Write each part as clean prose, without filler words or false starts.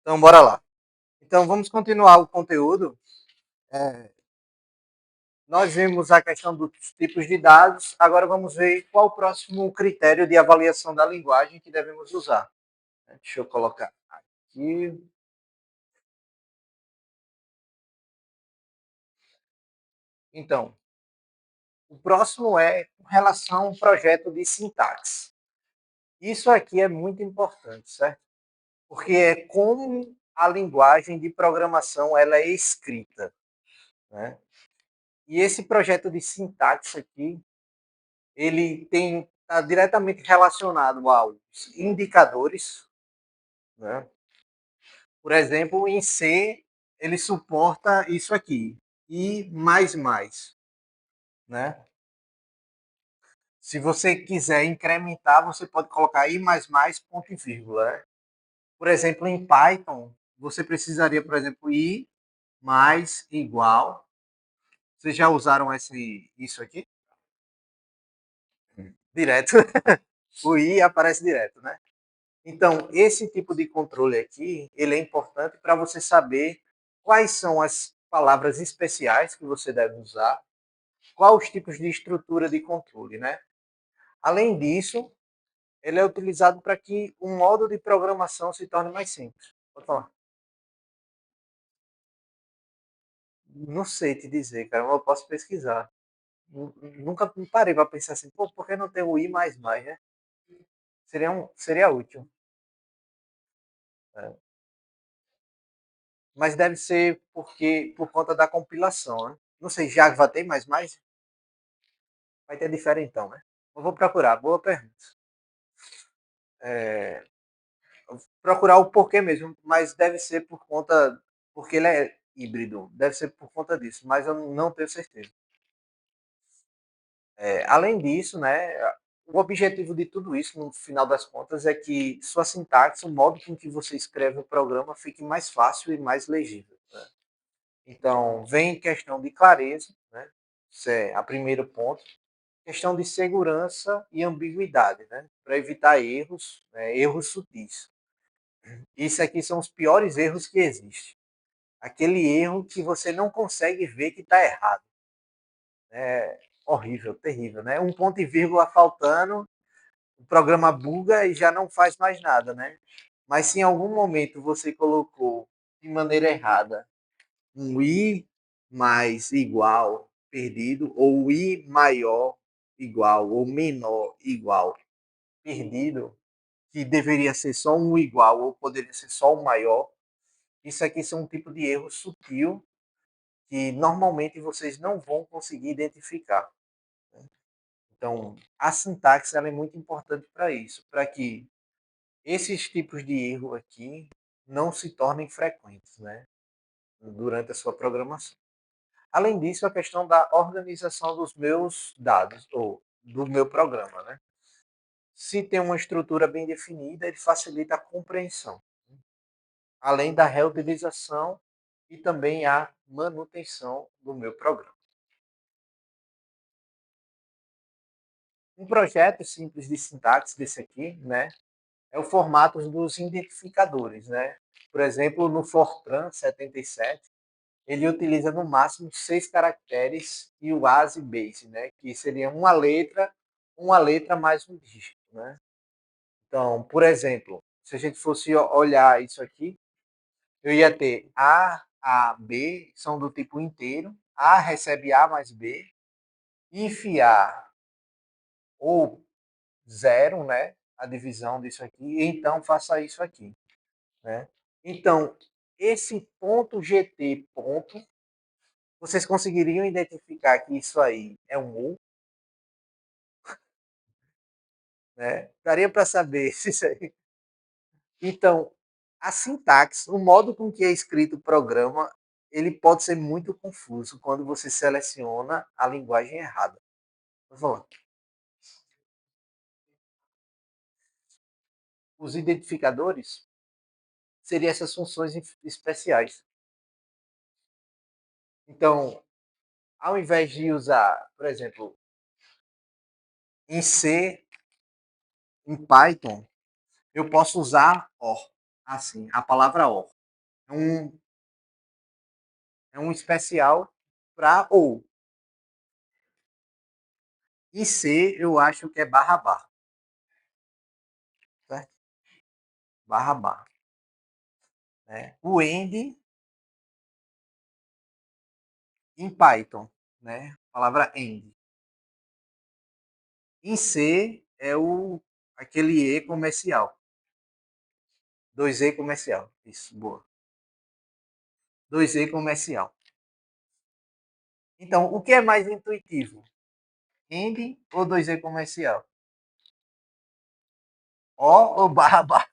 Então, bora lá. Então, vamos continuar o conteúdo. É, nós vimos a questão dos tipos de dados, agora vamos ver qual o próximo critério de avaliação da linguagem que devemos usar. Deixa eu colocar aqui. Então, o próximo é com relação ao projeto de sintaxe. Isso aqui é muito importante, certo? Porque é como a linguagem de programação ela é escrita, né? E esse projeto de sintaxe aqui, ele está diretamente relacionado aos indicadores, né? Por exemplo, em C, ele suporta isso aqui, I++, né? Se você quiser incrementar, você pode colocar I++, ponto e vírgula, né? Por exemplo, em Python, você precisaria, por exemplo, I mais igual. Vocês já usaram isso aqui? Direto. O I aparece direto, né? Então, esse tipo de controle aqui, ele é importante para você saber quais são as palavras especiais que você deve usar, quais os tipos de estrutura de controle, né? Além disso, ele é utilizado para que o modo de programação se torne mais simples. Pode falar. Não sei te dizer, cara, mas eu posso pesquisar. Nunca parei para pensar assim, pô, por que não tem o I++, né? Seria útil. É. Mas deve ser por conta da compilação, né? Não sei, Java tem mais? Vai ter diferentão, né? Eu vou procurar, boa pergunta. É, procurar o porquê mesmo, mas deve ser por conta, porque ele é híbrido, deve ser por conta disso, mas eu não tenho certeza. Além disso, né, o objetivo de tudo isso, no final das contas, é que sua sintaxe, o modo com que você escreve o programa, fique mais fácil e mais legível. Né? Então, vem questão de clareza, né? Isso é a primeiro ponto. Questão de segurança e ambiguidade, né? Para evitar erros, né? Erros sutis. Isso aqui são os piores erros que existem. Aquele erro que você não consegue ver que está errado. É horrível, terrível, né? Um ponto e vírgula faltando, o programa buga e já não faz mais nada, né? Mas se em algum momento você colocou de maneira errada um i mais igual perdido, ou i maior igual, ou menor igual perdido, que deveria ser só um igual, ou poderia ser só um maior, isso aqui são um tipo de erro sutil que normalmente vocês não vão conseguir identificar. Né? Então, a sintaxe ela é muito importante para isso, para que esses tipos de erro aqui não se tornem frequentes, né? Durante a sua programação. Além disso, a questão da organização dos meus dados, ou do meu programa. Né? Se tem uma estrutura bem definida, ele facilita a compreensão, além da reutilização e também a manutenção do meu programa. Um projeto simples de sintaxe desse aqui, né, é o formato dos identificadores. Né? Por exemplo, no Fortran 77, ele utiliza no máximo 6 caracteres e o ASE base, né, que seria uma letra mais um dígito. Né? Então, por exemplo, se a gente fosse olhar isso aqui, eu ia ter A, B, são do tipo inteiro, A recebe A mais B, if A ou zero, né, a divisão disso aqui, então faça isso aqui. Né? Então, esse ponto GT ponto, vocês conseguiriam identificar que isso aí é um ou, né? Daria para saber se isso aí. Então, a sintaxe, o modo com que é escrito o programa, ele pode ser muito confuso quando você seleciona a linguagem errada. Vamos lá. Os identificadores seriam essas funções especiais. Então, ao invés de usar, por exemplo, em C, em Python, eu posso usar OR, assim, a palavra OR. É um especial para ou. E C, eu acho que é barra barra, certo? Barra barra. Né? O end em Python, né? A palavra end. Em C é aquele E comercial. 2E comercial. Isso, boa. 2E comercial. Então, o que é mais intuitivo? End ou 2E comercial? O ou barra barra?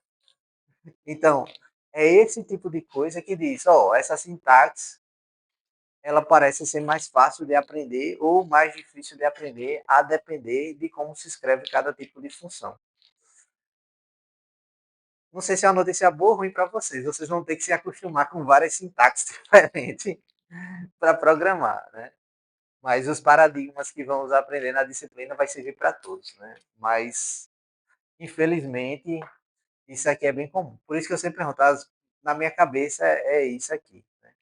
Então, é esse tipo de coisa que diz, ó, essa sintaxe, ela parece ser mais fácil de aprender ou mais difícil de aprender, a depender de como se escreve cada tipo de função. Não sei se é uma notícia boa ou ruim para vocês. Vocês vão ter que se acostumar com várias sintaxes diferentes para programar, né? Mas os paradigmas que vamos aprender na disciplina vai servir para todos, né? Mas, infelizmente, isso aqui é bem comum. Por isso que eu sempre pergunto, na minha cabeça é isso aqui. Né?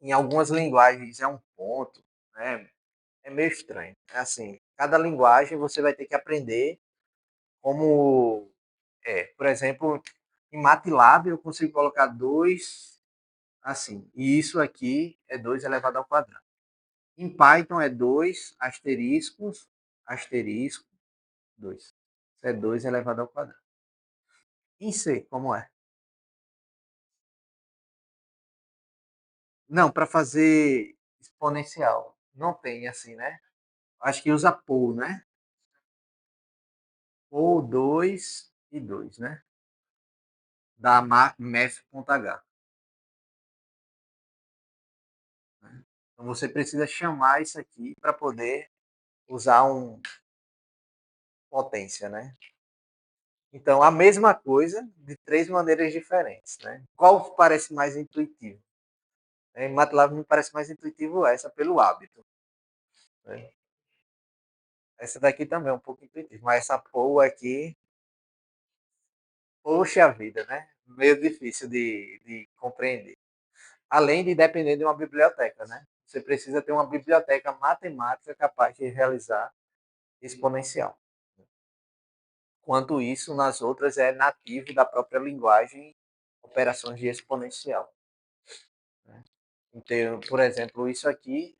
Em algumas linguagens é um ponto, né? É meio estranho. É assim, cada linguagem você vai ter que aprender como, por exemplo, em MATLAB eu consigo colocar 2 assim, e isso aqui é 2 elevado ao quadrado. Em Python é 2 asteriscos, asterisco, 2. Isso é 2 elevado ao quadrado. Em C, como é? Não, para fazer exponencial. Não tem assim, né? Acho que usa pool, né? Pool 2 e 2, né? Da math.h. Né? Então você precisa chamar isso aqui para poder usar um potência, né? Então a mesma coisa de 3 maneiras diferentes, né? Qual parece mais intuitivo? Em MATLAB me parece mais intuitivo essa pelo hábito. Né? Essa daqui também é um pouco intuitiva, mas essa pool aqui, poxa vida, né? Meio difícil de compreender. Além de depender de uma biblioteca, né? Você precisa ter uma biblioteca matemática capaz de realizar exponencial. Quanto isso, nas outras é nativo da própria linguagem, operações de exponencial. Né? Então, por exemplo, isso aqui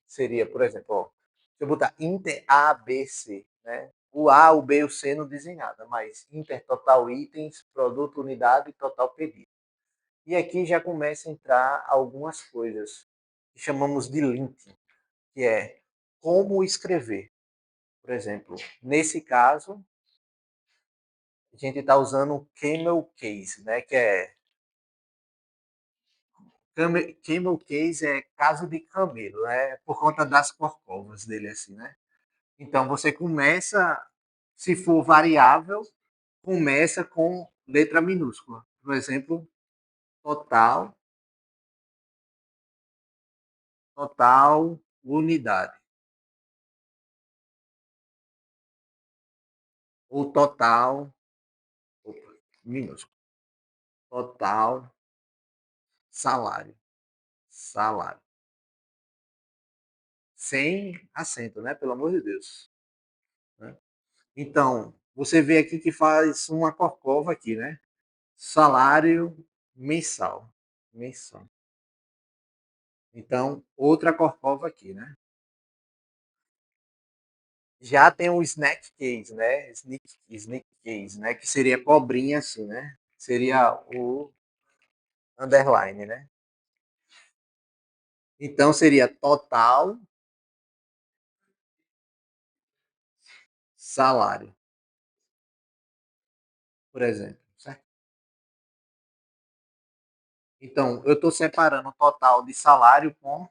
seria, por exemplo, ó, se eu botar inter A, B, C, né? O A, o B e o C não dizem nada, mas inter total itens, produto, unidade, total pedido. E aqui já começa a entrar algumas coisas que chamamos de link, que é como escrever. Por exemplo, nesse caso, a gente está usando o camel case, né? Que é camel case é caso de camelo, né? Por conta das corcovas dele assim, né? Então você começa, se for variável, começa com letra minúscula. Por exemplo, total, total unidade. Ou total, opa, minúsculo. Total salário. Salário. Sem acento, né? Pelo amor de Deus. Né? Então, você vê aqui que faz uma corcova aqui, né? Salário mensal. Mensal. Então, outra corcova aqui, né? Já tem o snack case, né? Sneak case, né? Que seria cobrinha assim, né? Seria o underline, né? Então seria total salário, por exemplo. Certo? Então, eu estou separando o total de salário com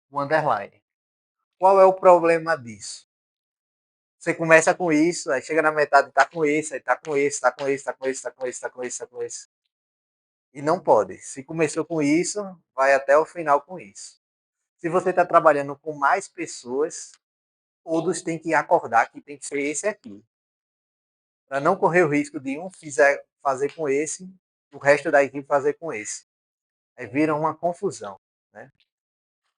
o underline. Qual é o problema disso? Você começa com isso, aí chega na metade, está com esse, aí está com esse, está com esse, está com esse, está com esse, está com esse, está com esse. E não pode. Se começou com isso, vai até o final com isso. Se você está trabalhando com mais pessoas, todos têm que acordar que tem que ser esse aqui. Para não correr o risco de um fazer com esse o resto da equipe fazer com esse. Aí vira uma confusão, né?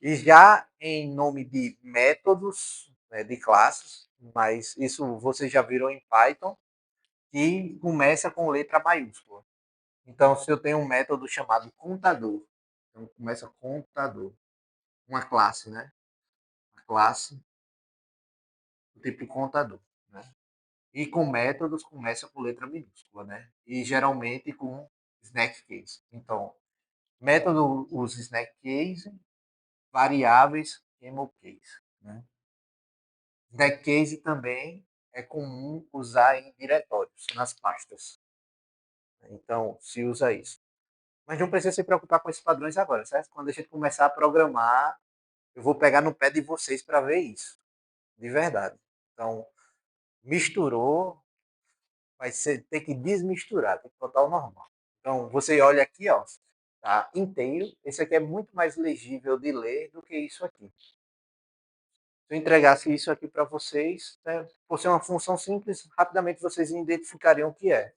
E já em nome de métodos, né, de classes, mas isso vocês já viram em Python, que começa com letra maiúscula. Então, se eu tenho um método chamado contador, então começa contador, uma classe, né? A classe do tipo contador, né? E com métodos começa com letra minúscula, né? E geralmente com snack case. Então, método usa snack case, variáveis camel case, né? Snack case também é comum usar em diretórios, nas pastas. Então, se usa isso. Mas não precisa se preocupar com esses padrões agora, certo? Quando a gente começar a programar, eu vou pegar no pé de vocês para ver isso, de verdade. Então, misturou, vai ser, ter que desmisturar, tem que botar o normal. Então, você olha aqui, ó, tá inteiro. Esse aqui é muito mais legível de ler do que isso aqui. Se eu entregasse isso aqui para vocês, né, por ser uma função simples, rapidamente vocês identificariam o que é.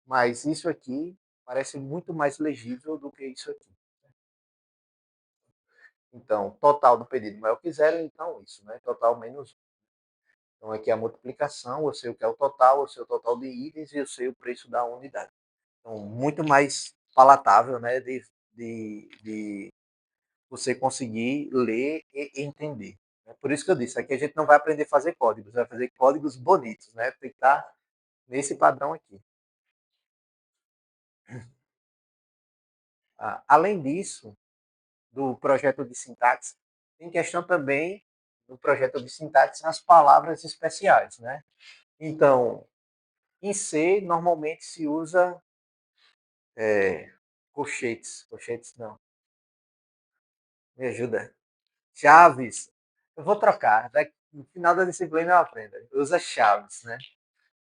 Mas isso aqui parece muito mais legível do que isso aqui. Então, total do pedido maior que zero, então isso, né? Total menos 1. Então, aqui é a multiplicação, eu sei o que é o total, eu sei o total de itens e eu sei o preço da unidade. Então, muito mais palatável, né? De você conseguir ler e entender. Por isso que eu disse, aqui a gente não vai aprender a fazer códigos, vai fazer códigos bonitos, né? Tem que estar nesse padrão aqui. Além disso, do projeto de sintaxe, tem questão também no projeto de sintaxe as palavras especiais, né? Então, em C, normalmente se usa colchetes não, me ajuda, chaves, eu vou trocar, no final da disciplina eu aprendo, usa chaves, né?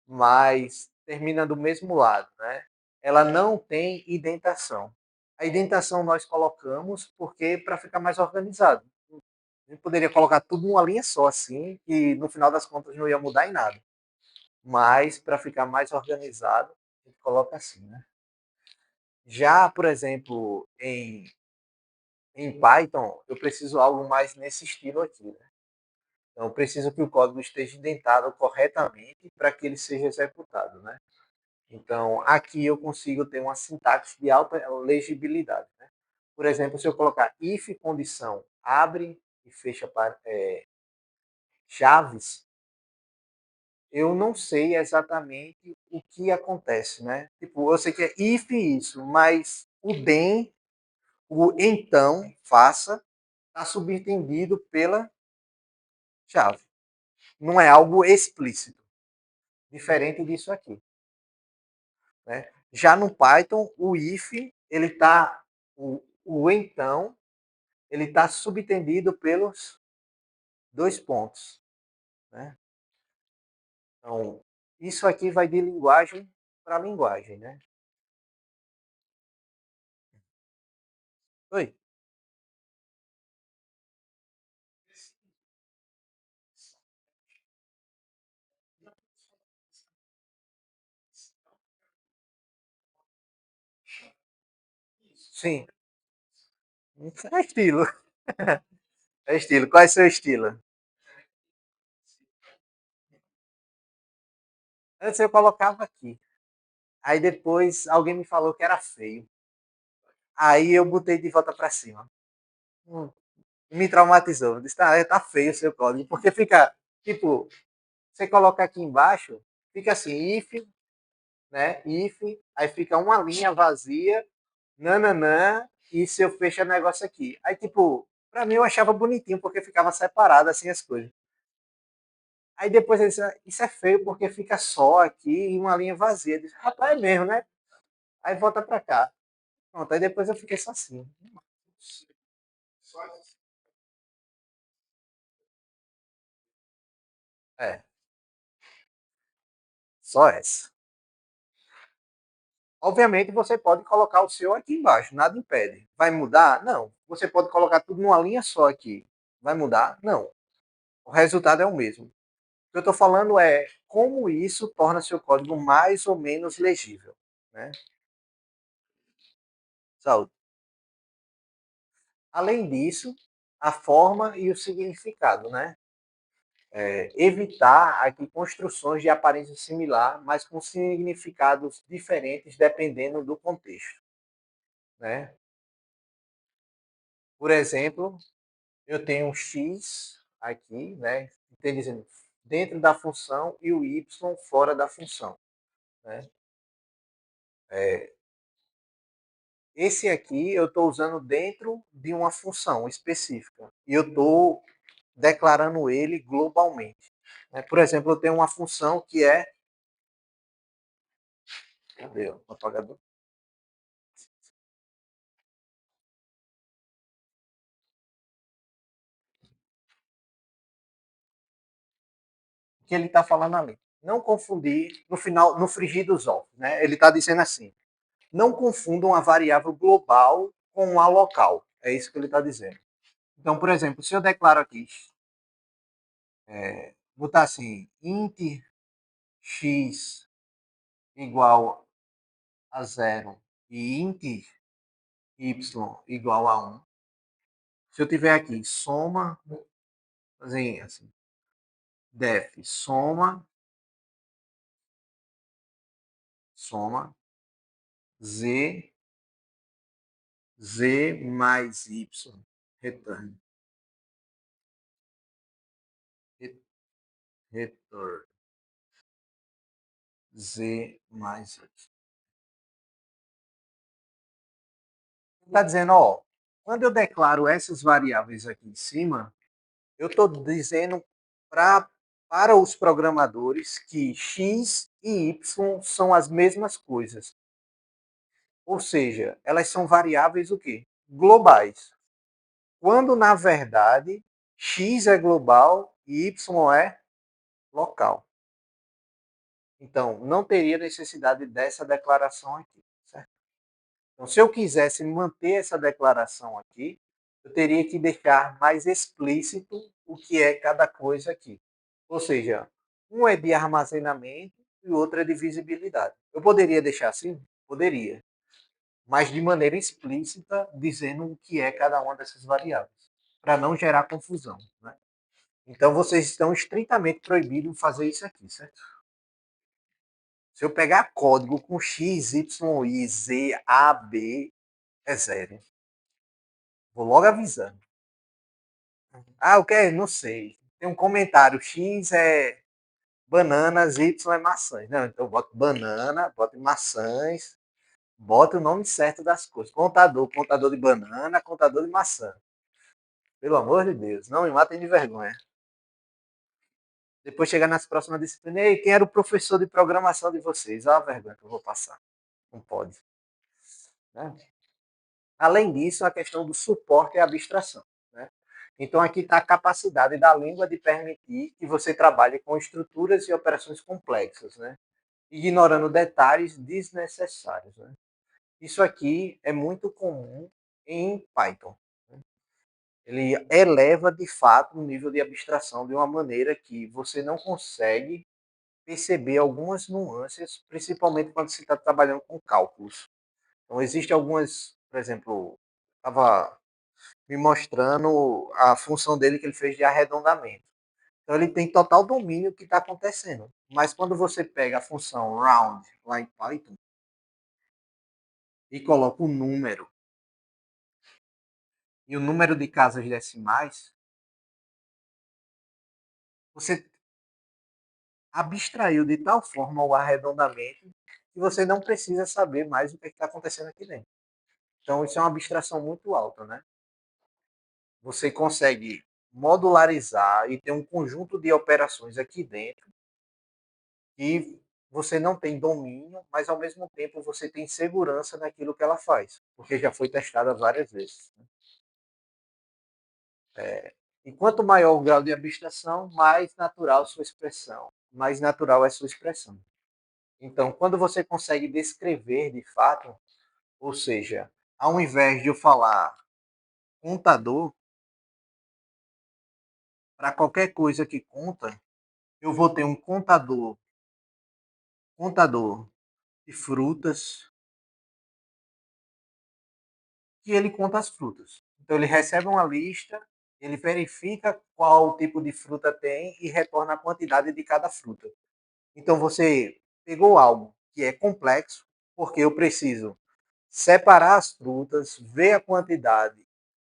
Mas termina do mesmo lado, né? Ela não tem indentação. A indentação nós colocamos porque para ficar mais organizado. A gente poderia colocar tudo numa linha só, assim, e no final das contas não ia mudar em nada. Mas, para ficar mais organizado, a gente coloca assim, né? Já, por exemplo, em Python, eu preciso algo mais nesse estilo aqui, né? Então, eu preciso que o código esteja indentado corretamente para que ele seja executado, né? Então, aqui eu consigo ter uma sintaxe de alta legibilidade, né? Por exemplo, se eu colocar if condição abre e fecha chaves, eu não sei exatamente o que acontece, né? Tipo, eu sei que é if isso, mas o then, o então, faça, está subentendido pela chave. Não é algo explícito, diferente disso aqui, né? Já no Python, o if, ele tá, o então, ele está subentendido pelos dois pontos, né? Então, isso aqui vai de linguagem para linguagem, né? Oi? Sim. É estilo. É estilo. Qual é o seu estilo? Antes eu colocava aqui. Aí depois alguém me falou que era feio. Aí eu botei de volta para cima. Hum, Me traumatizou. Eu disse, tá feio o seu código. Porque fica, tipo, você coloca aqui embaixo, fica assim, if, né? If, aí fica uma linha vazia, nananã, e se eu fecho o negócio aqui. Aí, tipo, pra mim eu achava bonitinho, porque ficava separado assim as coisas. Aí depois ele disse, isso é feio porque fica só aqui e uma linha vazia. Eu disse, rapaz, é mesmo, né? Aí volta pra cá. Pronto, aí depois eu fiquei só assim. É, só essa. Obviamente você pode colocar o seu aqui embaixo, nada impede. Vai mudar? Não. Você pode colocar tudo numa linha só aqui. Vai mudar? Não. O resultado é o mesmo. O que eu estou falando é como isso torna seu código mais ou menos legível, né? Saúde. Além disso, a forma e o significado, né? Evitar aqui construções de aparência similar, mas com significados diferentes dependendo do contexto, né? Por exemplo, eu tenho um x aqui, né? Tem dizendo dentro da função e o y fora da função, né? Esse aqui eu estou usando dentro de uma função específica e eu estou declarando ele globalmente, né? Por exemplo, eu tenho uma função que é, cadê o apagador? Que ele está falando ali. Não confundir no final, no frigir dos ovos, né? Ele está dizendo assim: não confundam a variável global com a local. É isso que ele está dizendo. Então, por exemplo, se eu declaro aqui, botar assim, int x igual a zero e int y igual a um. Se eu tiver aqui soma, assim, def soma z, z mais y, return, return, z mais y. Está dizendo, ó, quando eu declaro essas variáveis aqui em cima, eu estou dizendo para os programadores que x e y são as mesmas coisas. Ou seja, elas são variáveis o quê? Globais. Quando, na verdade, x é global e y é local. Então, não teria necessidade dessa declaração aqui, certo? Então, se eu quisesse manter essa declaração aqui, eu teria que deixar mais explícito o que é cada coisa aqui. Ou seja, um é de armazenamento e o outro é de visibilidade. Eu poderia deixar assim? Poderia. Mas de maneira explícita, dizendo o que é cada uma dessas variáveis, para não gerar confusão. Né? Então, vocês estão estritamente proibidos de fazer isso aqui, certo? Se eu pegar código com X, Y, I, Z, A, B, é zero. Vou logo avisando. Ah, o que é? Não sei. Tem um comentário. X é bananas, Y é maçãs. Não, então eu boto banana, boto maçãs, boto o nome certo das coisas. Contador, contador de banana, contador de maçã. Pelo amor de Deus, não me matem de vergonha. Depois chegar nas próximas disciplinas, ei, quem era o professor de programação de vocês? Olha a vergonha que eu vou passar. Não pode. Né? Além disso, a questão do suporte e abstração. Né? Então, aqui está a capacidade da língua de permitir que você trabalhe com estruturas e operações complexas, né? Ignorando detalhes desnecessários. Né? Isso aqui é muito comum em Python. Né? Ele eleva, de fato, o nível de abstração de uma maneira que você não consegue perceber algumas nuances, principalmente quando se está trabalhando com cálculos. Então, existem algumas, por exemplo, estava me mostrando a função dele que ele fez de arredondamento. Então, ele tem total domínio do que está acontecendo. Mas quando você pega a função round lá em Python e coloca o número e o número de casas decimais, você abstraiu de tal forma o arredondamento que você não precisa saber mais o que está acontecendo aqui dentro. Então, isso é uma abstração muito alta, né? Você consegue modularizar e ter um conjunto de operações aqui dentro e você não tem domínio, mas ao mesmo tempo você tem segurança naquilo que ela faz, porque já foi testada várias vezes. E quanto maior o grau de abstração, mais natural sua expressão, mais natural é sua expressão. Então, quando você consegue descrever de fato, ou seja, ao invés de eu falar contador, para qualquer coisa que conta, eu vou ter um contador de frutas, que ele conta as frutas. Então ele recebe uma lista, ele verifica qual tipo de fruta tem e retorna a quantidade de cada fruta. Então você pegou algo que é complexo, porque eu preciso separar as frutas, ver a quantidade,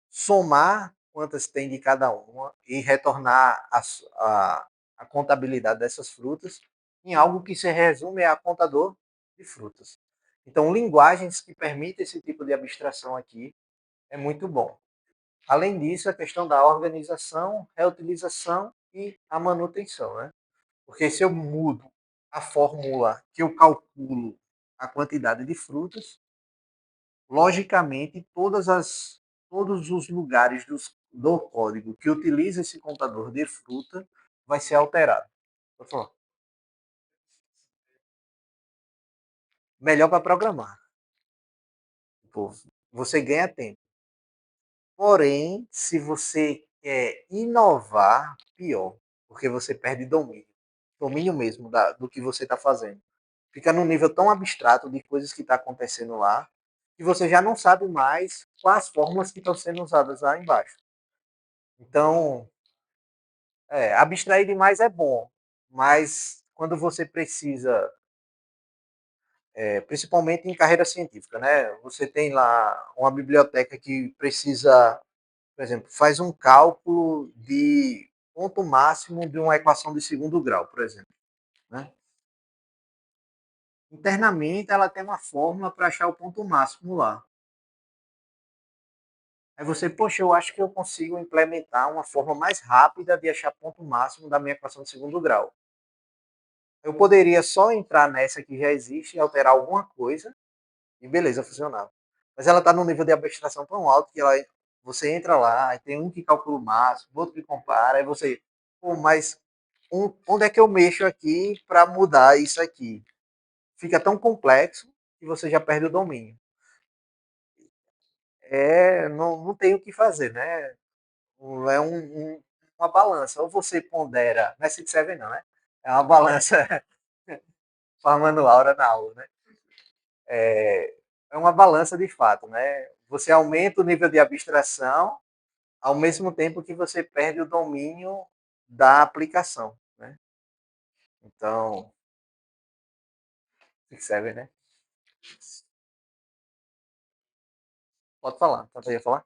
somar quantas tem de cada uma e retornar a contabilidade dessas frutas em algo que se resume a contador de frutas. Então, linguagens que permitem esse tipo de abstração aqui é muito bom. Além disso, a questão da organização, reutilização e a manutenção, né? Porque se eu mudo a fórmula que eu calculo a quantidade de frutas, logicamente todos os lugares do código que utiliza esse contador de fruta vai ser alterado. Melhor para programar. Pô, você ganha tempo. Porém, se você quer inovar, pior, porque você perde domínio. Domínio mesmo do que você está fazendo. Fica num nível tão abstrato de coisas que está acontecendo lá, que você já não sabe mais quais fórmulas que estão sendo usadas lá embaixo. Então, abstrair demais é bom, mas quando você precisa, principalmente em carreira científica, né? Você tem lá uma biblioteca que precisa, por exemplo, faz um cálculo de ponto máximo de uma equação de segundo grau, por exemplo. Né? Internamente, ela tem uma fórmula para achar o ponto máximo lá. Aí você, poxa, eu acho que eu consigo implementar uma forma mais rápida de achar ponto máximo da minha equação de segundo grau. Eu poderia só entrar nessa que já existe e alterar alguma coisa e beleza, funcionava. Mas ela está num nível de abstração tão alto que você entra lá, e tem um que calcula o máximo, outro que compara, e você, pô, mas onde é que eu mexo aqui para mudar isso aqui? Fica tão complexo que você já perde o domínio. Não tem o que fazer, né? É uma balança. Ou você pondera, não é 6-7 não, né? É uma balança formando aura na aula, né? É uma balança de fato, né? Você aumenta o nível de abstração ao mesmo tempo que você perde o domínio da aplicação, né? Então, 6-7, né? Pode falar, pode falar?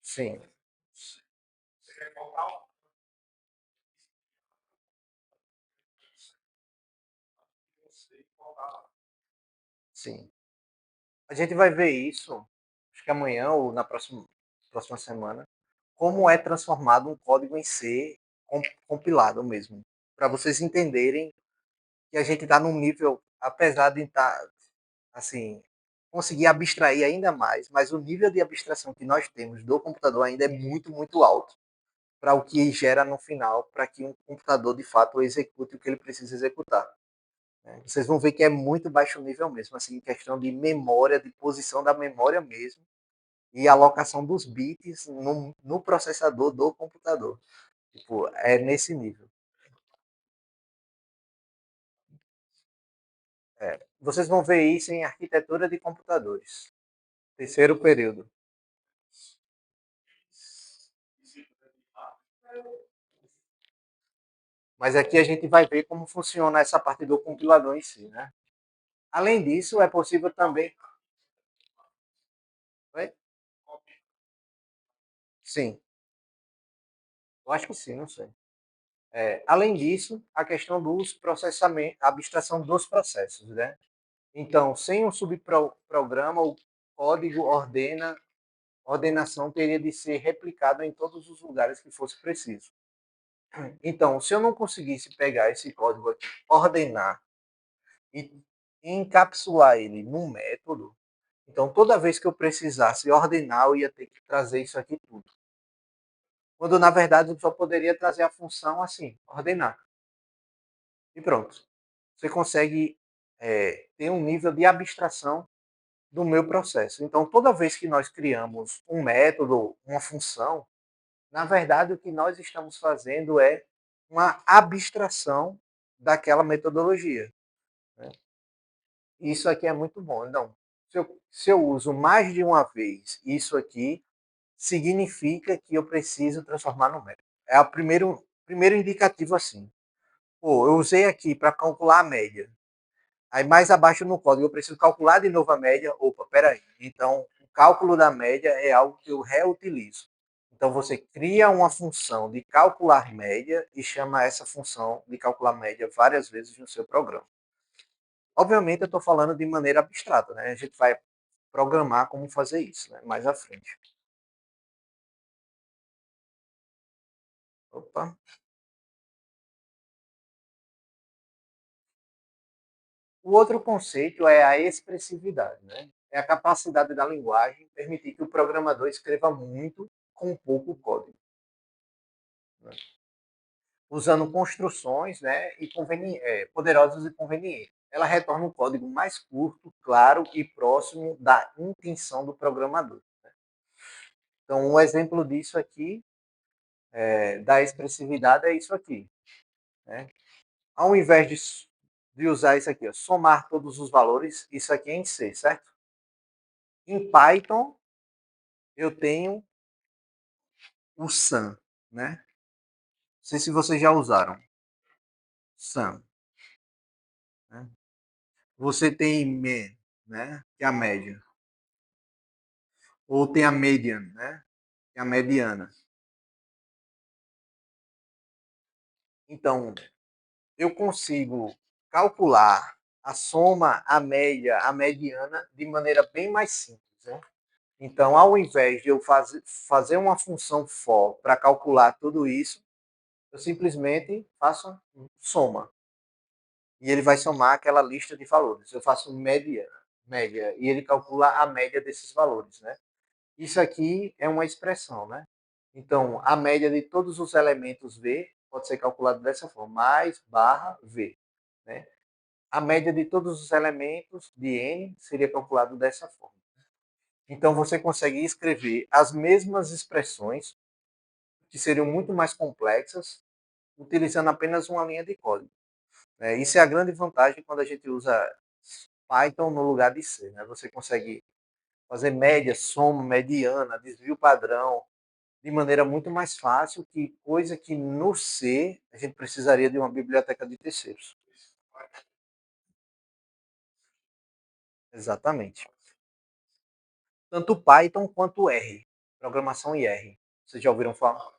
Sim, sim. A gente vai ver isso, acho que amanhã ou na próxima semana, como é transformado um código em C compilado mesmo. Para vocês entenderem que a gente está num nível, apesar de estar, assim, conseguir abstrair ainda mais, mas o nível de abstração que nós temos do computador ainda é muito, muito alto para o que gera no final, para que um computador de fato execute o que ele precisa executar. Né? Vocês vão ver que é muito baixo nível mesmo, assim, em questão de memória, de posição da memória mesmo, e alocação dos bits no processador do computador. Tipo, é nesse nível. Vocês vão ver isso em arquitetura de computadores. Terceiro período. Mas aqui a gente vai ver como funciona essa parte do compilador em si, né? Além disso, é possível também. Oi? Sim, eu acho que sim, não sei. Além disso, a questão dos processamentos, a abstração dos processos, né? Então, sem um subprograma, o código ordenação teria de ser replicado em todos os lugares que fosse preciso. Então, se eu não conseguisse pegar esse código aqui, ordenar e encapsular ele num método, então toda vez que eu precisasse ordenar, eu ia ter que trazer isso aqui tudo. Quando na verdade eu só poderia trazer a função assim, ordenar. E pronto. Você consegue ter um nível de abstração do meu processo. Então, toda vez que nós criamos um método, uma função, na verdade, o que nós estamos fazendo é uma abstração daquela metodologia. Né? Isso aqui é muito bom. Então, se eu uso mais de uma vez isso aqui, significa que eu preciso transformar no método. É o primeiro indicativo assim. Pô, eu usei aqui para calcular a média. Aí mais abaixo no código eu preciso calcular de novo a média. Opa, peraí. Então, o cálculo da média é algo que eu reutilizo. Então, você cria uma função de calcular média e chama essa função de calcular média várias vezes no seu programa. Obviamente, eu estou falando de maneira abstrata, né? A gente vai programar como fazer isso, né? Mais à frente. Opa. O outro conceito é a expressividade, né? É a capacidade da linguagem permitir que o programador escreva muito com pouco código, né? Usando construções, né, poderosas e convenientes. Ela retorna um código mais curto, claro e próximo da intenção do programador. Então, um exemplo disso aqui, da expressividade, é isso aqui. Né? Ao invés de usar isso aqui, ó, somar todos os valores, isso aqui é em C, certo? Em Python, eu tenho o sum, né? Não sei se vocês já usaram. Sum. Né? Você tem me, né? Que é a média. Ou tem a median, né? Que é a mediana. Então, eu consigo calcular a soma, a média, a mediana de maneira bem mais simples. Né? Então, ao invés de eu fazer uma função for para calcular tudo isso, eu simplesmente faço soma. E ele vai somar aquela lista de valores. Eu faço média, e ele calcula a média desses valores. Né? Isso aqui é uma expressão. Né? Então, a média de todos os elementos V pode ser calculada dessa forma, mais barra V. Né? A média de todos os elementos de N seria calculado dessa forma. Então, você consegue escrever as mesmas expressões, que seriam muito mais complexas, utilizando apenas uma linha de código. Isso é a grande vantagem quando a gente usa Python no lugar de C. Né? Você consegue fazer média, soma, mediana, desvio padrão, de maneira muito mais fácil, que coisa que no C a gente precisaria de uma biblioteca de terceiros. Exatamente. Tanto Python quanto R, programação em R. Vocês já ouviram falar?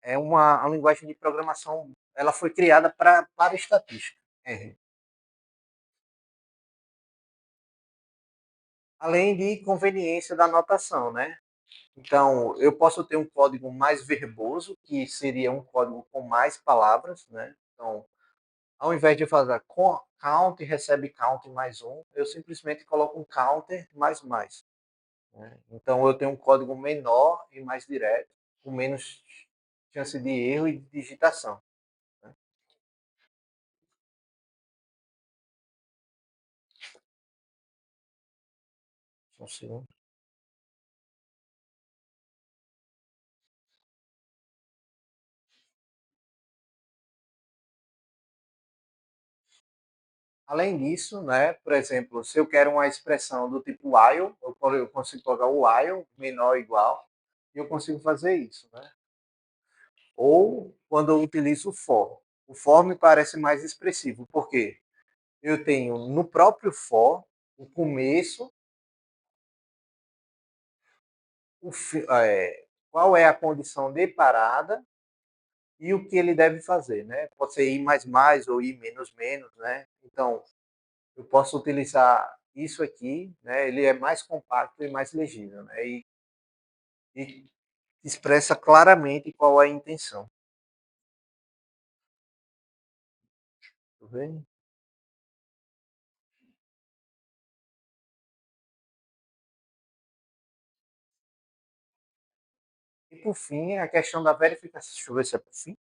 É uma linguagem de programação, ela foi criada para estatística. R. Além de conveniência da notação, né? Então, eu posso ter um código mais verboso, que seria um código com mais palavras, né? Então, ao invés de fazer count recebe count mais um, eu simplesmente coloco um counter mais mais. Né? Então, eu tenho um código menor e mais direto, com menos chance de erro e de digitação. Né? Só um segundo. Além disso, né, por exemplo, se eu quero uma expressão do tipo while, eu consigo colocar o while menor ou igual, e eu consigo fazer isso. Né? Ou quando eu utilizo o for. O for me parece mais expressivo, porque eu tenho no próprio for o começo, qual é a condição de parada e o que ele deve fazer. Né? Pode ser i mais mais ou i menos menos. Né? Então, eu posso utilizar isso aqui, né? Ele é mais compacto e mais legível, né? E expressa claramente qual é a intenção. Tá vendo? E por fim, a questão da verificação. Deixa eu ver se é por fim.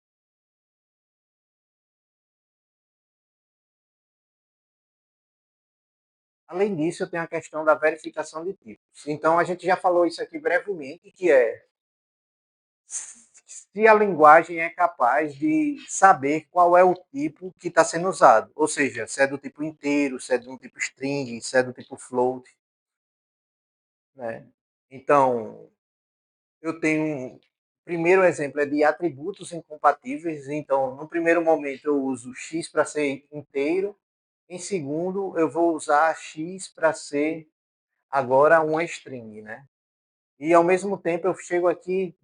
Além disso, eu tenho a questão da verificação de tipos. Então, a gente já falou isso aqui brevemente, que é se a linguagem é capaz de saber qual é o tipo que está sendo usado. Ou seja, se é do tipo inteiro, se é do tipo string, se é do tipo float. Né? Então, eu tenho. O primeiro exemplo é de atributos incompatíveis. Então, no primeiro momento, eu uso x para ser inteiro. Em segundo, eu vou usar x para ser agora uma string, né? E ao mesmo tempo eu chego aqui,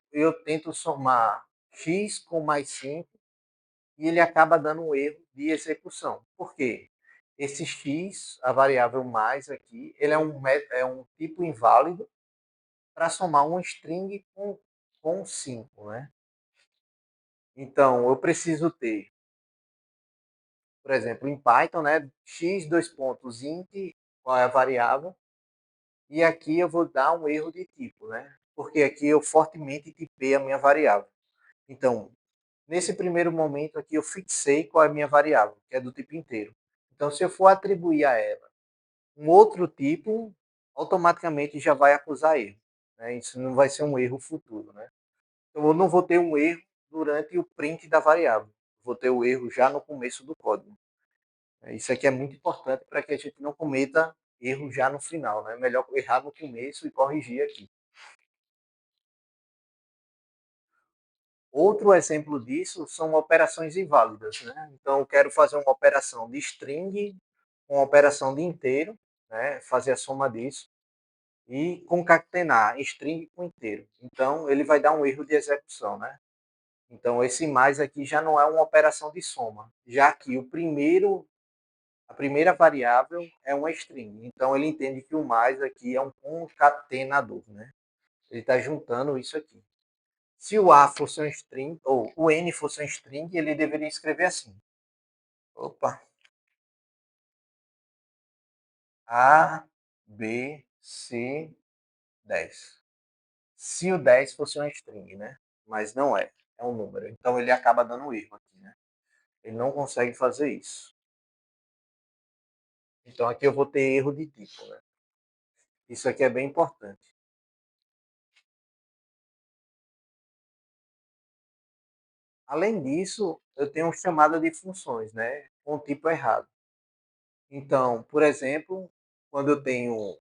eu tento somar x com mais 5 e ele acaba dando um erro de execução. Por quê? Esse x, a variável mais aqui, ele é um tipo inválido para somar uma string com 5, né? Então, eu preciso ter, por exemplo, em Python, né, x dois pontos int, qual é a variável, e aqui eu vou dar um erro de tipo, né? Porque aqui eu fortemente tipei a minha variável. Então, nesse primeiro momento aqui eu fixei qual é a minha variável, que é do tipo inteiro. Então, se eu for atribuir a ela um outro tipo, automaticamente já vai acusar erro. Né? Isso não vai ser um erro futuro, né? Então, eu não vou ter um erro durante o print da variável. Vou ter o erro já no começo do código. Isso aqui é muito importante para que a gente não cometa erro já no final. Né? É melhor errar no começo e corrigir aqui. Outro exemplo disso são operações inválidas. Né? Então, eu quero fazer uma operação de string com uma operação de inteiro, né? Fazer a soma disso, e concatenar string com inteiro. Então, ele vai dar um erro de execução. Né? Então, esse mais aqui já não é uma operação de soma, já que a primeira variável é uma string. Então, ele entende que o mais aqui é um concatenador. Né? Ele está juntando isso aqui. Se o A fosse um string, ou o N fosse um string, ele deveria escrever assim. Opa. A, B, C, 10. Se o 10 fosse um string, né? Mas não é. É um número. Então ele acaba dando um erro aqui, né? Ele não consegue fazer isso. Então aqui eu vou ter erro de tipo, né? Isso aqui é bem importante. Além disso, eu tenho chamada de funções, né? Com tipo errado. Então, por exemplo, quando eu tenho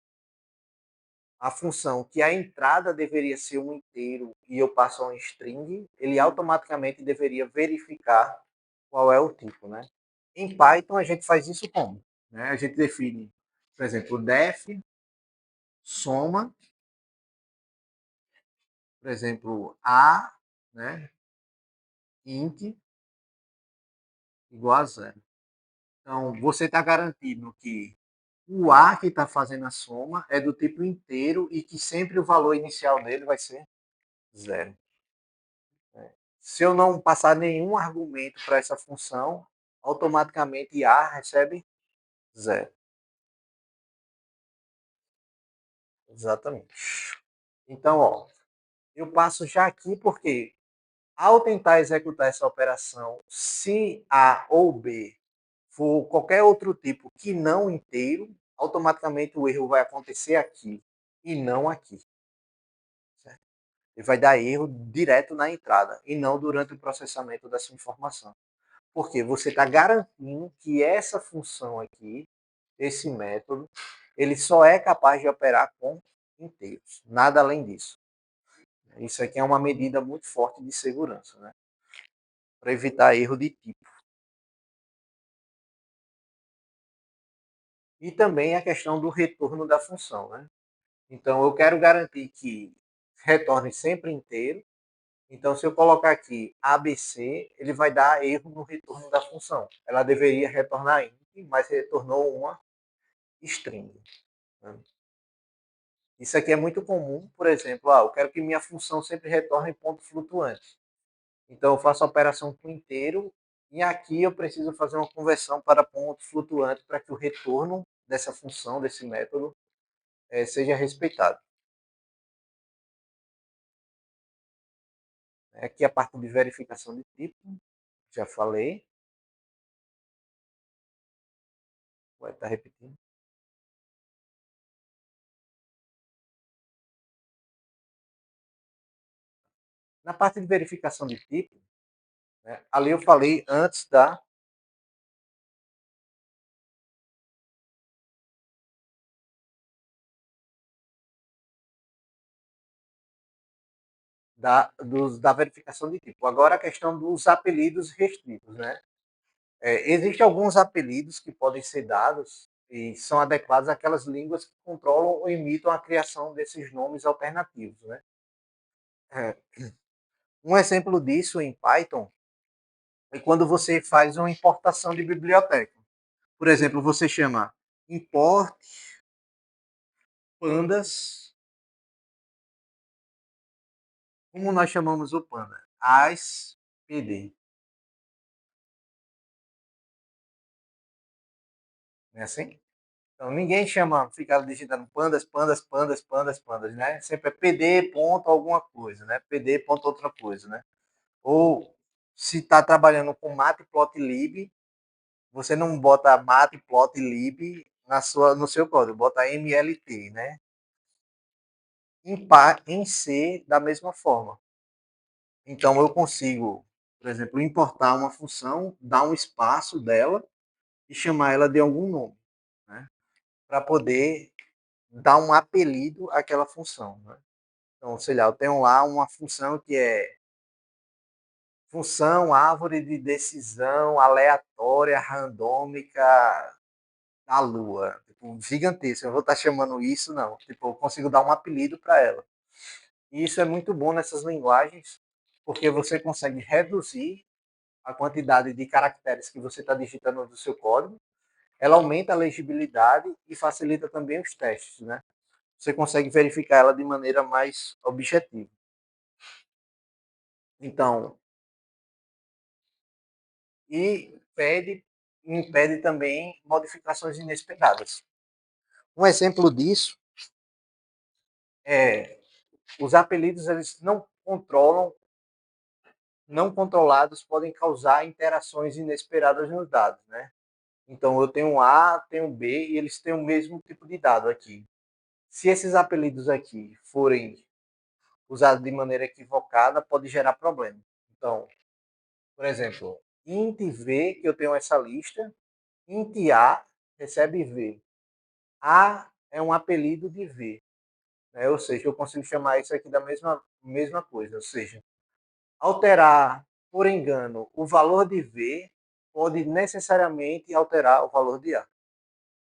a função que a entrada deveria ser um inteiro e eu passo a um string, ele automaticamente deveria verificar qual é o tipo, né? Em Python a gente faz isso como? Né? A gente define, por exemplo, def soma, por exemplo, a, né, int igual a zero. Então você está garantindo que o a que está fazendo a soma é do tipo inteiro e que sempre o valor inicial dele vai ser zero. Se eu não passar nenhum argumento para essa função, automaticamente A recebe zero. Exatamente. Então, ó, eu passo já aqui porque ao tentar executar essa operação, se A ou B for qualquer outro tipo que não inteiro, automaticamente o erro vai acontecer aqui e não aqui. Certo? Ele vai dar erro direto na entrada e não durante o processamento dessa informação. Porque você está garantindo que essa função aqui, esse método, ele só é capaz de operar com inteiros, nada além disso. Isso aqui é uma medida muito forte de segurança, né? Para evitar erro de tipo. E também a questão do retorno da função, né? Então eu quero garantir que retorne sempre inteiro. Então se eu colocar aqui ABC, ele vai dar erro no retorno da função. Ela deveria retornar int, mas retornou uma string. Né? Isso aqui é muito comum, por exemplo, eu quero que minha função sempre retorne ponto flutuante. Então eu faço a operação com inteiro e aqui eu preciso fazer uma conversão para ponto flutuante para que o retorno dessa função, desse método, seja respeitado. Aqui a parte de verificação de tipo, já falei. Vai estar repetindo. Na parte de verificação de tipo, né, ali eu falei antes da verificação de tipo. Agora a questão dos apelidos restritos, né? Existem alguns apelidos que podem ser dados e são adequados àquelas línguas que controlam ou imitam a criação desses nomes alternativos, né? É, um exemplo disso em Python é quando você faz uma importação de biblioteca. Por exemplo, você chama import pandas, como nós chamamos o panda? As PD. Não é assim? Então ninguém chama, fica digitando pandas, pandas, pandas, pandas, pandas, né? Sempre é PD ponto alguma coisa, né? PD ponto outra coisa, né? Ou se está trabalhando com matplotlib, você não bota matplotlib no seu código, bota MLT, né? Em C da mesma forma. Então eu consigo, por exemplo, importar uma função, dar um espaço dela e chamar ela de algum nome, né? Para poder dar um apelido àquela função, né? Então, sei lá, eu tenho lá uma função que é função árvore de decisão aleatória, randômica da Lua. Tipo, gigantesca. Eu vou estar chamando isso, não. Tipo, eu consigo dar um apelido para ela. E isso é muito bom nessas linguagens, porque você consegue reduzir a quantidade de caracteres que você está digitando no seu código. Ela aumenta a legibilidade e facilita também os testes, né? Você consegue verificar ela de maneira mais objetiva. Então, e impede também modificações inesperadas. Um exemplo disso é os apelidos eles não controlados podem causar interações inesperadas nos dados, né? Então eu tenho um A, tenho um B e eles têm o mesmo tipo de dado aqui. Se esses apelidos aqui forem usados de maneira equivocada, pode gerar problema. Então, por exemplo, int V, que eu tenho essa lista, int A recebe V. A é um apelido de V, né? Ou seja, eu consigo chamar isso aqui da mesma coisa. Ou seja, alterar por engano o valor de V pode necessariamente alterar o valor de A.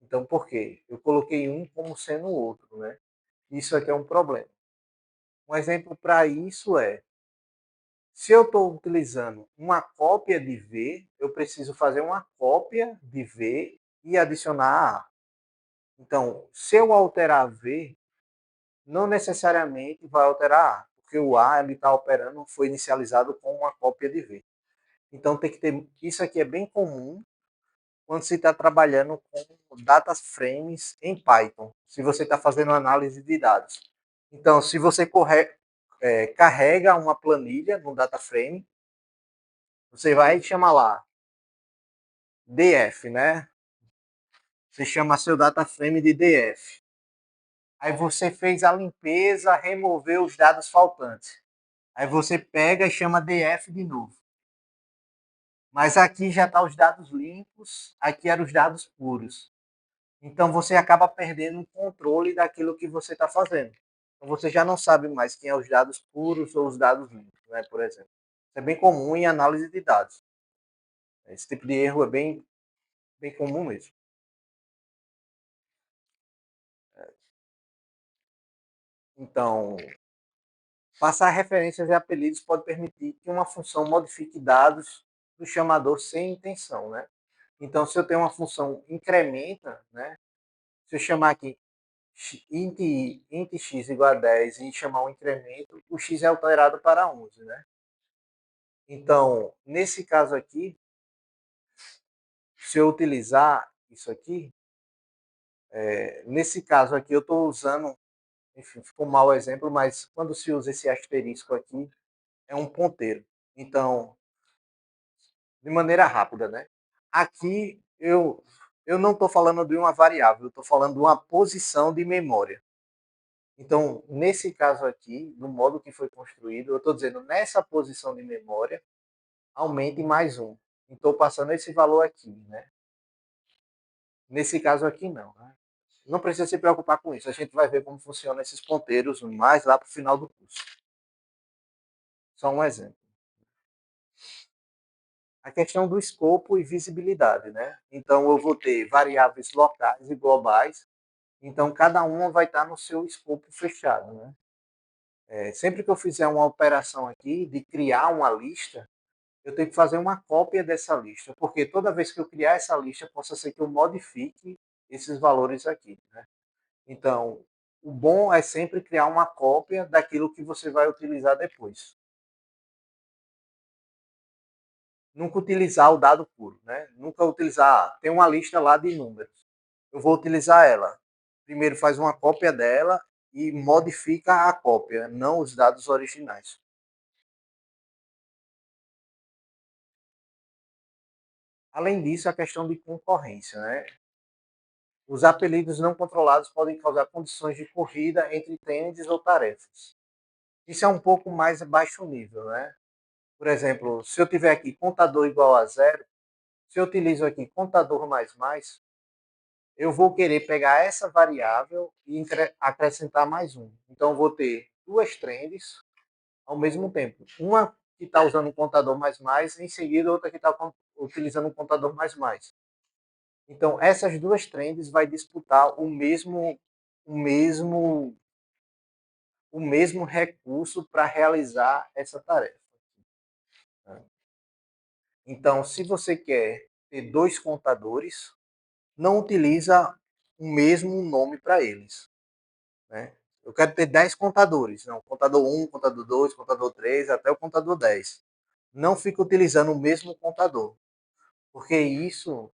Então, por quê? Eu coloquei um como sendo o outro, né? Isso aqui é um problema. Um exemplo para isso é, se eu estou utilizando uma cópia de V, eu preciso fazer uma cópia de V e adicionar A. Então, se eu alterar V, não necessariamente vai alterar A, porque o A ele está operando, foi inicializado com uma cópia de V. Então tem que ter, isso aqui é bem comum quando se está trabalhando com data frames em Python, se você está fazendo análise de dados. Então, se você carrega uma planilha no data frame, você vai chamar lá DF, né? Você chama seu data frame de DF. Aí você fez a limpeza, removeu os dados faltantes. Aí você pega e chama DF de novo. Mas aqui já está os dados limpos, aqui eram os dados puros. Então você acaba perdendo o controle daquilo que você está fazendo. Então você já não sabe mais quem é os dados puros ou os dados limpos, né, por exemplo. Isso é bem comum em análise de dados. Esse tipo de erro é bem comum mesmo. Então, passar referências e apelidos pode permitir que uma função modifique dados do chamador sem intenção, né? Então, se eu tenho uma função incrementa, né? Se eu chamar aqui int x igual a 10 e chamar um incremento, o x é alterado para 11, né? Então, nesse caso aqui, se eu utilizar isso aqui, nesse caso aqui eu estou usando, enfim, ficou um mau exemplo, mas quando se usa esse asterisco aqui, é um ponteiro. Então, de maneira rápida, né? Aqui eu não estou falando de uma variável, eu estou falando de uma posição de memória. Então, nesse caso aqui, no modo que foi construído, eu estou dizendo, nessa posição de memória, aumente mais um. Estou passando esse valor aqui, né? Nesse caso aqui, não. Né? Não precisa se preocupar com isso. A gente vai ver como funcionam esses ponteiros mais lá para o final do curso. Só um exemplo. A questão do escopo e visibilidade, né? Então, eu vou ter variáveis locais e globais. Então, cada uma vai estar no seu escopo fechado, né? Sempre que eu fizer uma operação aqui de criar uma lista, eu tenho que fazer uma cópia dessa lista, porque toda vez que eu criar essa lista, possa ser que eu modifique esses valores aqui, né? Então, o bom é sempre criar uma cópia daquilo que você vai utilizar depois. Nunca utilizar o dado puro, né? Nunca utilizar, tem uma lista lá de números. Eu vou utilizar ela. Primeiro faz uma cópia dela e modifica a cópia, não os dados originais. Além disso, a questão de concorrência, né? Os apelidos não controlados podem causar condições de corrida entre trends ou tarefas. Isso é um pouco mais baixo nível, né? Por exemplo, se eu tiver aqui contador igual a zero, se eu utilizo aqui contador mais, eu vou querer pegar essa variável e acrescentar mais um. Então, eu vou ter duas trends ao mesmo tempo. Uma que está usando o contador mais, em seguida outra que está utilizando o contador mais. Então, essas duas trends vai disputar o mesmo, o mesmo recurso para realizar essa tarefa. Né? Então, se você quer ter dois contadores, não utiliza o mesmo nome para eles. Né? Eu quero ter 10 contadores, não, contador 1, contador 2, contador 3, até o contador 10. Não fica utilizando o mesmo contador, porque isso,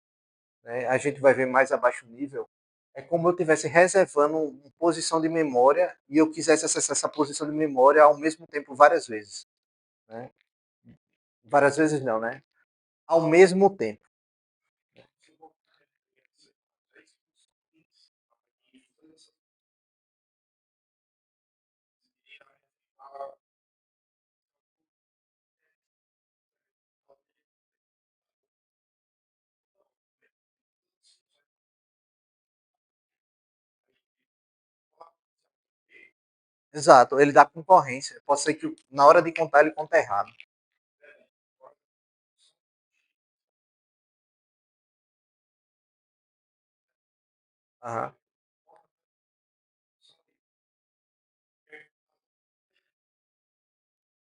né, a gente vai ver mais abaixo o nível, é como eu estivesse reservando uma posição de memória e eu quisesse acessar essa posição de memória ao mesmo tempo várias vezes. Né? Várias vezes não, né? Ao mesmo tempo. Exato, ele dá concorrência. Pode ser que na hora de contar ele conta errado. Aham.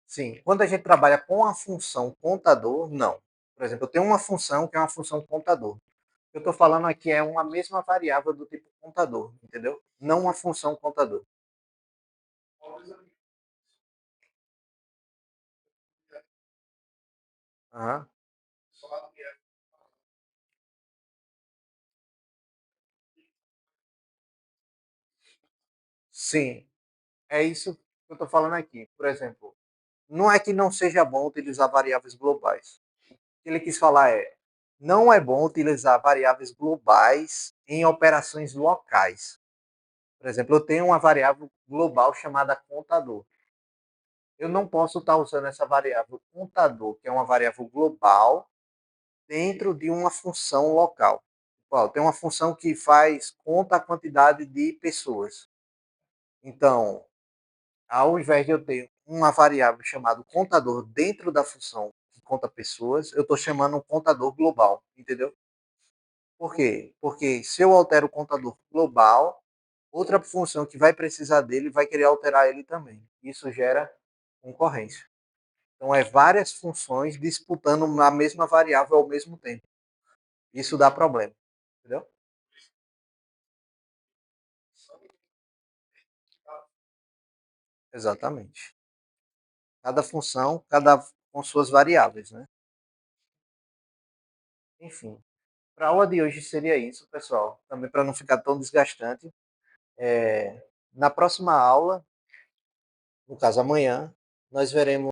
Sim, quando a gente trabalha com a função contador, não. Por exemplo, eu tenho uma função que é uma função contador. O que eu estou falando aqui é uma mesma variável do tipo contador, entendeu? Não uma função contador. Aham. Sim, é isso que eu estou falando aqui. Por exemplo, não é que não seja bom utilizar variáveis globais. O que ele quis falar é, não é bom utilizar variáveis globais em operações locais. Por exemplo, eu tenho uma variável global chamada contador. Eu não posso estar usando essa variável contador, que é uma variável global, dentro de uma função local. Tem uma função que faz conta a quantidade de pessoas. Então, ao invés de eu ter uma variável chamada contador dentro da função que conta pessoas, eu estou chamando um contador global, entendeu? Por quê? Porque se eu altero o contador global, outra função que vai precisar dele vai querer alterar ele também. Isso gera concorrência. Então, é várias funções disputando a mesma variável ao mesmo tempo. Isso dá problema, entendeu? Exatamente. Cada função, cada com suas variáveis, né? Enfim, para a aula de hoje seria isso, pessoal. Também para não ficar tão desgastante. Na próxima aula, no caso amanhã, nós veremos